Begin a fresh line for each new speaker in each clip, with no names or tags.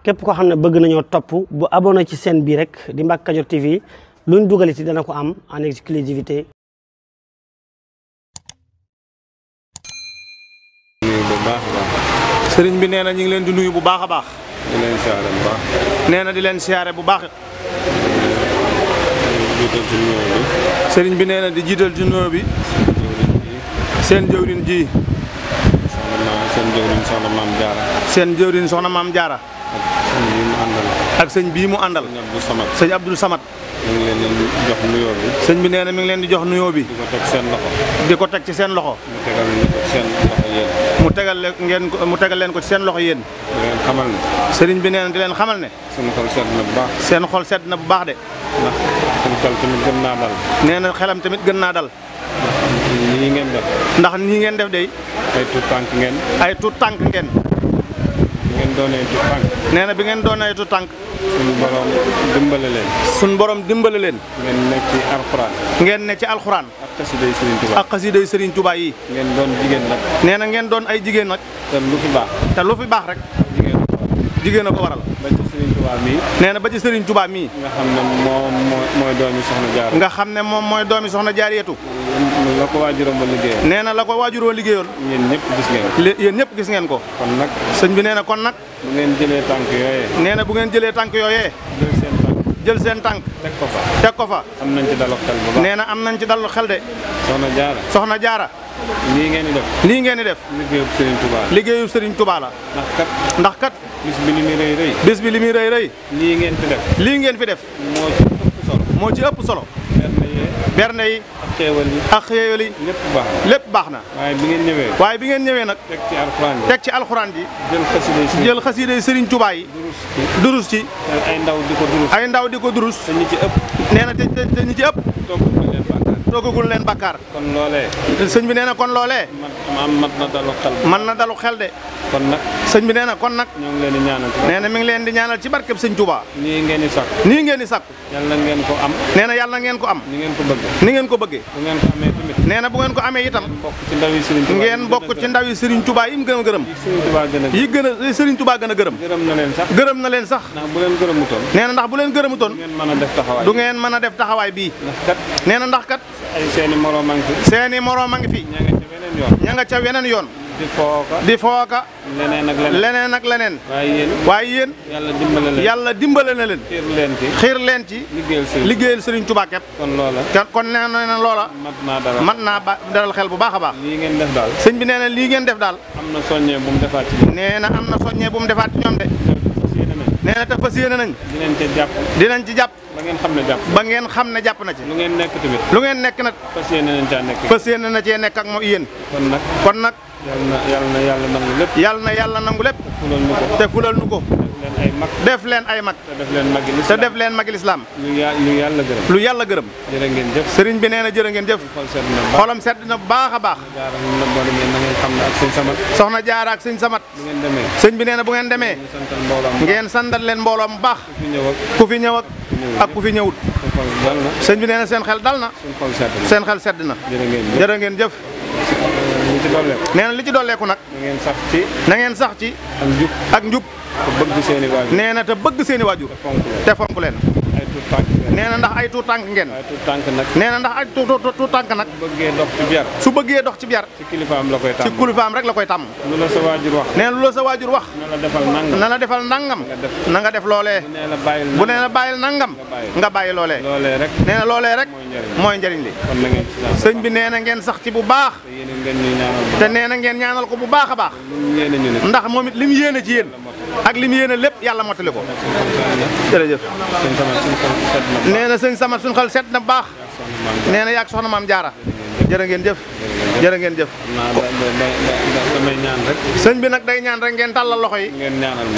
képp koo xam ne bëgg nañoo topp bu abonné ci chaîne bii rek di Mbacke Kadior TV luñ dugal ci dana ko am en exclusivité.
sëriñ bi nee na ñu ngi leen di nuyu bu baax a baax.
di leen siyaare bu baax.
nee na di leen siyaare bu baax. sëriñ bi nee na di jiital ci nuyoo bi. seen jëwriñ ji.
seen jëwriñ soxna maam Jaara.
seen jëwriñ soxna maam Jaara. ak sëñ bii mu àndal. sëñ Abdul Samad.
mi ngi leen di jox nuyoo bi.
sëñ bi nee na mi ngi leen di jox nuyoo bi.
di ko teg seen loxo.
di ko teg ci seen loxo.
mu tegal
mu tegal leen ko ci seen loxo yéen.
di leen xamal ne.
sëriñ bi nee na di leen xamal ne.
seen xol sedd na bu baax.
seen xol sedd na bu baax de.
ndax seen xel tamit gën naa dal.
nee na xelam tamit gën naa dal.
nii ngeen def.
ndax nii ngeen def de.
ay tuut tànk ngeen.
ay tuut tànk ngeen.
bi ngeen doonee tuut tànk.
nee na bi ngeen doonee tuut tànk.
suñu borom dimbale leen.
suñu borom dimbale leen.
ngeen nekk ci alxuraan.
ngeen ne ci alxuraan.
ak xasiday Serigne Touba.
ak xasiday Serigne Touba yi.
ngeen doon jigéen nag.
nee na ngeen doon ay jigéen nag.
te lu fi baax.
te lu fi baax rek. jigéen a ko waral.
ba ci Serigne Touba mii.
nee na ba ci Serigne Touba mii.
nga xam ne moom mooy doomi soxna Jaara.
nga xam ne moom mooy doomi soxna Jaariyatu.
la ko waajuram ba liggéeyoon.
nee na la ko waajuroo liggéeyoon.
yéen ñëpp gis ngeen ko.
yéen ñëpp gis ngeen ko.
kon nag.
sëñ bi nee na kon nag.
bu ngeen jëlee tànk yooyee.
nee na bu ngeen jëlee tànk yooyee. jël seen tànk.
teg ko fa.
teg ko fa.
am nañ ci dalu xel bu baax.
nee na am nañ ci dalu xel de.
soxna Jaara.
soxna Jaara.
lii ngeen di def.
lii ngeen di def.
liggéeyu Serigne Touba la.
liggéeyu Serigne Touba la. ndax kat.
bis bi li muy rëy rëy.
bis bi li muy rëy rëy.
lii ngeen fi def.
lii ngeen fi def.
moo ci ëpp solo.
moo ci ëpp solo. berne yi.
ak xéewal yi.
ak xéewal yi.
lépp baax na.
lépp baax na.
waaye bi ngeen ñëwee.
waaye bi ngeen ñëwee nag.
teg ci alxuraan ji.
teg ci alxuraan ji.
jël xasiday
Serigne Touba yi. durus ci.
ay ndaw di ko durus.
ay ndaw di ko durus.
te ñi ci ëpp.
nee na te ñi ci ëpp. toogagul leen bàkkaar.
kon loolee.
sëñ bi nee na kon loolee.
mat na dalu xel.
man na dalu xel de.
kon nag.
sëñ bi nee na kon nag.
ñoo ngi leen di ñaanal.
nee na mi ngi leen di ñaanal ci barkeb sëñ Touba.
nii ngeen di sakku.
nii ngeen di sakku.
yàlla ngeen ko am.
nee na yàlla ngeen ko am.
ni ngeen ko bëggee.
ni ngeen ko bëggee.
bu ngeen ko amee tamit.
nee na bu ngeen ko amee itam.
bokk ci ndaw yi Serigne Touba
ngeen bokk ci ndaw yi Serigne Touba yi mu gën a gërëm. yi gën a Serigne Touba gën a gërëm.
gërëm na leen sax.
gërëm na leen sax.
ndax bu leen gërëmutoon.
nee na ndax bu leen gërëmutoon.
du ngeen mën a def taxawaay.
bii.
ndax kat.
nee na ndax kat.
ay seeni moroom a ngi fi.
seeni moroom a ngi fi. ña nga ca weneen yoon. di fooka. leneen ak leneen. waaye yéen. yàlla dimbale na leen. xiir leen ci. liggéeyal Serigne Touba képp. kon nee na loola. mat naa dalal xel bu baax a baax.
lii ngeen def daal.
sëñ bi nee na lii ngeen def daal.
am na soññee bu mu defaat ci ñoom.
nee na am na soññee bu mu defaat ci ñoom de. nee na te fas yéene nañ. dinañ ci jàpp. ba ngeen xam ne jàpp na ci.
lu ngeen nekk tamit.
lu ngeen nekk nag.
fas yéene nañ caa nekk.
fas yéene na cee nekk ak moom yéen. kon nag.
yàlla na yàlla nangu lépp.
yàlla na yàlla nangu lépp. te fulal nu ko. def leen ay mag. te def leen magi lislaam. lu yàlla gërëm.
jërë ngeen jëf.
sëriñ bi nee na jërë ngeen jëf. xolam sedd na bu baax a baax. soxna Jaara ak sëñ Samat. sëñ bi nee na bu ngeen demee. ngeen santal leen mbooloo mu baax. ku fi ñëw ak ku fi ñëwut. sëñ bi nee na seen xel dal na. seen xel sedd na. jërë ngeen jëf. nee na li ci dolleeku nag. na ngeen sax ci. ak njub. nee na te bëgg seeni waajur. te fonk leen. nee na ndax ay tuut tànk ngeen. nee na ndax ay tuut tànk nag. su bëggee dox ci biar.
ci kilifaam la koy tàmm.
ci kilifaam rek la koy tàmm.
lu la sa waajur wax.
nee na lu la sa waajur wax. na la defal nangam. na nga def loolee. bu nee la bàyyil nangam. nga bàyyi loolee. nee na loolee rek. mooy njëriñ li. sëñ bi nee na ngeen sax ci bu baax. te nee na ngeen ñaanal ko bu baax a baax. ndax moom it li mu yéene ci yéen. ak li mu yéene lépp yàlla mottali ko. jërëjëf. nee na sëñ Samat suñu xel set na bu baax. nee na yaag soxna maam Jaara. jërë ngeen jëf. jërë ngeen jëf.
damay ñaan rek.
sëñ bi nag day ñaan rek ngeen tàllal loxo yi.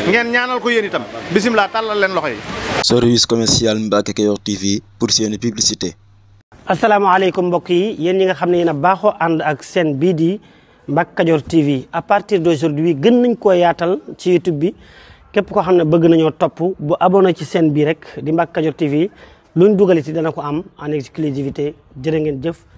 ngeen ñaanal ko yéen itam. bisimilah tàllal leen loxo yi.
service commercial Mbacke Kadior TV pour seeni publicité.
asalaamaaleykum mbokk yi yéen ñi nga xam ne yéen a baaxoo ànd ak seen bii di Mbacke Kadior TV à partir d'aujourd'hui gën nañ koo yaatal ci YouTube bi képp koo xam ne bëgg nañoo topp bu abonné ci seen bii rek di Mbacke Kadior TV luñ dugal ci dana ko am en exclusivité jërë ngeen jëf.